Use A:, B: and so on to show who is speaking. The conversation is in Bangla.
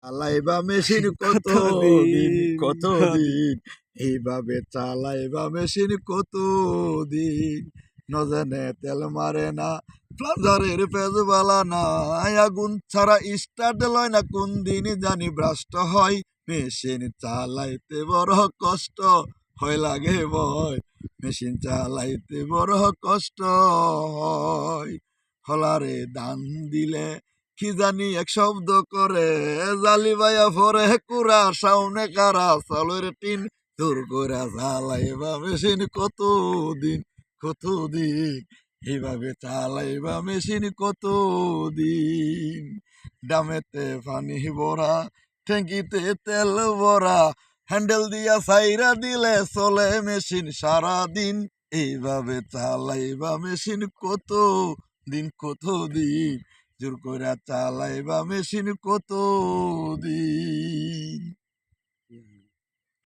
A: চালাইবা মেশিন কত দিন কত দিন এইভাবে চালাইবা মেশিন কত দিন নজেনে তেল মারে না প্লাজারের পেজবালা না আগুন ছাড়া স্টার্ট লয় না কোন দিন জানি ব্রাস্ট হয় মেশিন চালাইতে বড় কষ্ট হয় লাগে ভয় মেশিন চালাইতে বড় কষ্ট হয় হলারে দান দিলে কি জানি এক শব্দ করে জালি বাইয়া ফরে কুড়া সামনে কারা চালের টিন দূর করে চালাইবা মেশিন কতদিন এইভাবে চালাইবা মেশিন কতদিন ডামেতে পানি ভরা ট্যাঙ্কিতে তেল ভরা হ্যান্ডেল দিয়া সাইরা দিলে চলে মেশিন সারাদিন এইভাবে চালাইবা মেশিন কতদিন জোর করে চালাইবা মেশিন কতদিন